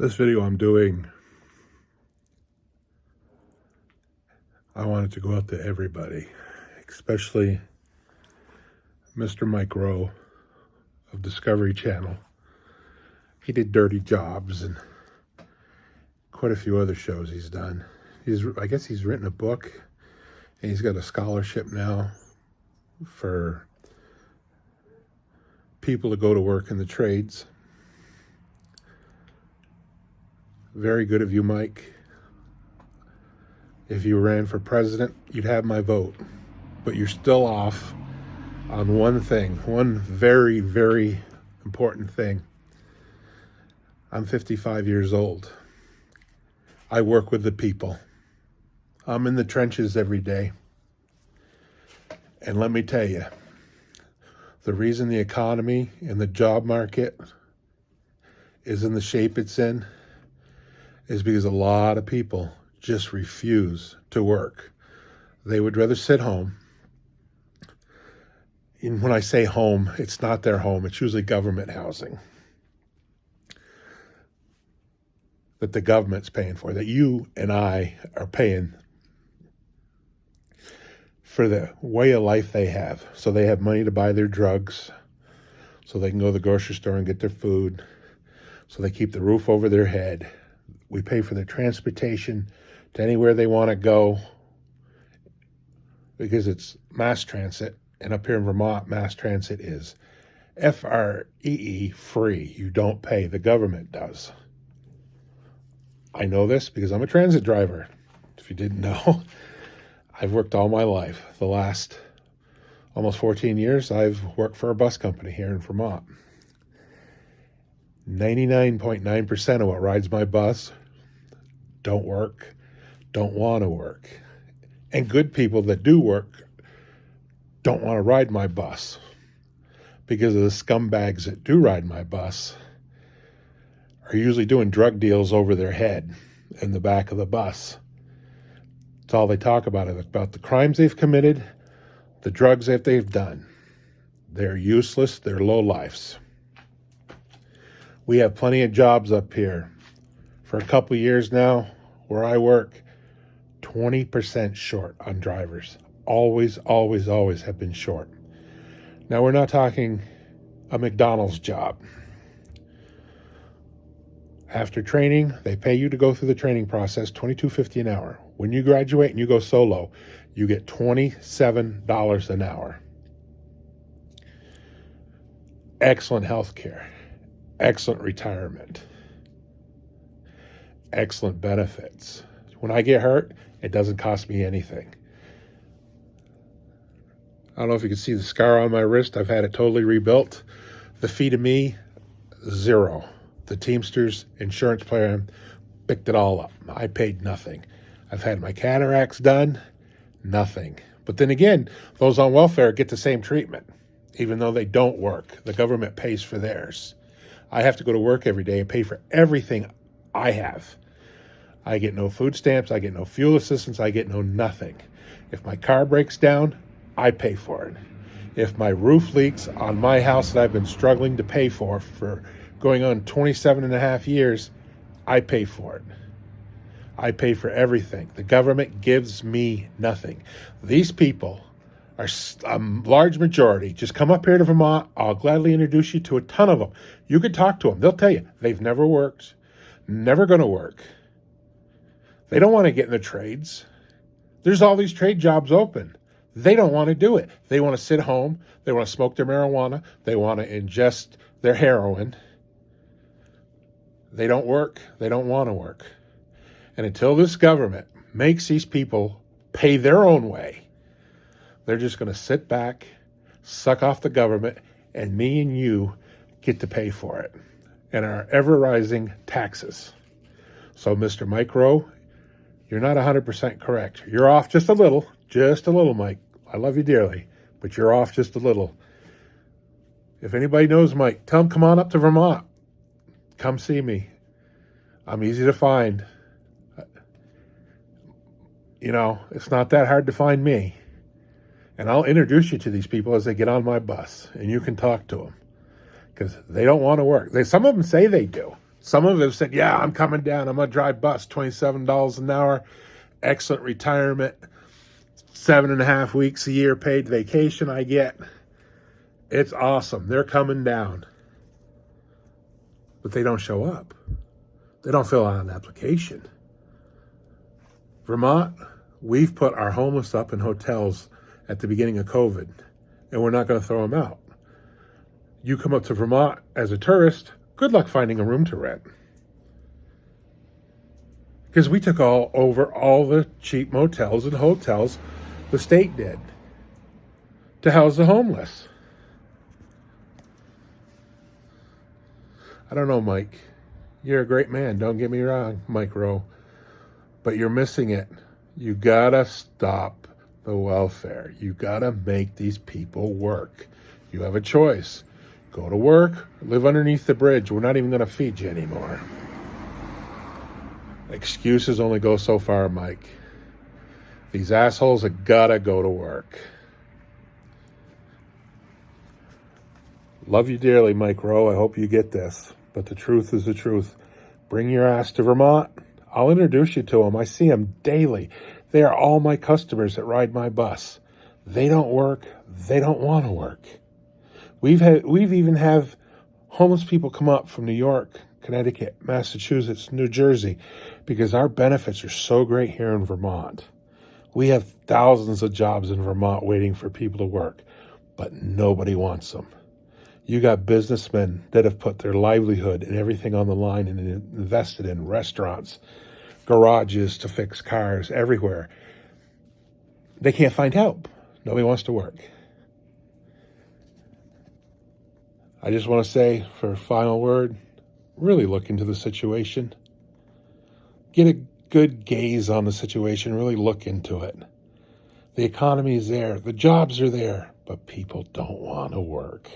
This video I'm doing, I want it to go out to everybody, especially Mr. Mike Rowe of Discovery Channel. He did Dirty Jobs and quite a few other shows he's done. I guess he's written a book, and he's got a scholarship now for people to go to work in the trades. Very good of you, Mike. If you ran for president, you'd have my vote. But you're still off on one thing, one very, very important thing. I'm 55 years old. I work with the people. I'm in the trenches every day. And let me tell you, the reason the economy and the job market is in the shape it's in is because a lot of people just refuse to work. They would rather sit home. And when I say home, it's not their home. It's usually government housing that the government's paying for, that you and I are paying for the way of life they have. So they have money to buy their drugs, so they can go to the grocery store and get their food, so they keep the roof over their head. We pay for their transportation to anywhere they want to go because it's mass transit. And up here in Vermont, mass transit is FREE, free. You don't pay. The government does. I know this because I'm a transit driver. If you didn't know, I've worked all my life. The last almost 14 years, I've worked for a bus company here in Vermont. 99.9% of what rides my bus don't work, don't want to work. And good people that do work don't want to ride my bus because of the scumbags that do ride my bus are usually doing drug deals over their head in the back of the bus. That's all they talk about the crimes they've committed, the drugs that they've done. They're useless, they're lowlifes. We have plenty of jobs up here. For a couple of years now, where I work, 20% short on drivers. Always, always, always have been short. Now, we're not talking a McDonald's job. After training, they pay you to go through the training process, $22.50 an hour. When you graduate and you go solo, you get $27 an hour. Excellent health care. Excellent retirement. Excellent benefits. When I get hurt, it doesn't cost me anything. I don't know if you can see the scar on my wrist. I've had it totally rebuilt. The fee to me, zero. The Teamsters insurance plan picked it all up. I paid nothing. I've had my cataracts done, nothing. But then again, those on welfare get the same treatment, even though they don't work. The government pays for theirs. I have to go to work every day and pay for everything I have. I get no food stamps, I get no fuel assistance, I get no nothing. If my car breaks down, I pay for it. If my roof leaks on my house that I've been struggling to pay for going on 27 and a half years, I pay for it. I pay for everything. The government gives me nothing. These people are a large majority. Just come up here to Vermont. I'll gladly introduce you to a ton of them. You could talk to them. They'll tell you they've never worked, never going to work. They don't want to get in the trades. There's all these trade jobs open. They don't want to do it. They want to sit home. They want to smoke their marijuana. They want to ingest their heroin. They don't work. They don't want to work. And until this government makes these people pay their own way, they're just going to sit back, suck off the government, and me and you get to pay for it and our ever-rising taxes. So, Mr. Mike Rowe, you're not 100% correct. You're off just a little, Mike. I love you dearly, but you're off just a little. If anybody knows Mike, tell him come on up to Vermont. Come see me. I'm easy to find. It's not that hard to find me. And I'll introduce you to these people as they get on my bus, and you can talk to them because they don't want to work. Some of them say they do. Some of them have said, yeah, I'm coming down. I'm going to drive bus, $27 an hour, excellent retirement, 7.5 weeks a year paid vacation I get. It's awesome. They're coming down. But they don't show up. They don't fill out an application. Vermont, we've put our homeless up in hotels at the beginning of COVID, and we're not going to throw them out. You come up to Vermont as a tourist, good luck finding a room to rent. Because we took over all the cheap motels and hotels the state did to house the homeless. I don't know, Mike. You're a great man. Don't get me wrong, Mike Rowe. But you're missing it. You gotta stop the welfare. You gotta make these people work. You have a choice. Go to work, live underneath the bridge. We're not even gonna feed you anymore. Excuses only go so far, Mike. These assholes have gotta go to work. Love you dearly, Mike Rowe. I hope you get this. But the truth is the truth. Bring your ass to Vermont. I'll introduce you to them. I see them daily. They are all my customers that ride my bus. They don't work. They don't want to work. We've even have homeless people come up from New York, Connecticut, Massachusetts, New Jersey, because our benefits are so great here in Vermont. We have thousands of jobs in Vermont waiting for people to work, but nobody wants them. You got businessmen that have put their livelihood and everything on the line and invested in restaurants, garages to fix cars, everywhere. They can't find help. Nobody wants to work. I just want to say, for a final word, really look into the situation. Get a good gaze on the situation. Really look into it. The economy is there. The jobs are there. But people don't want to work.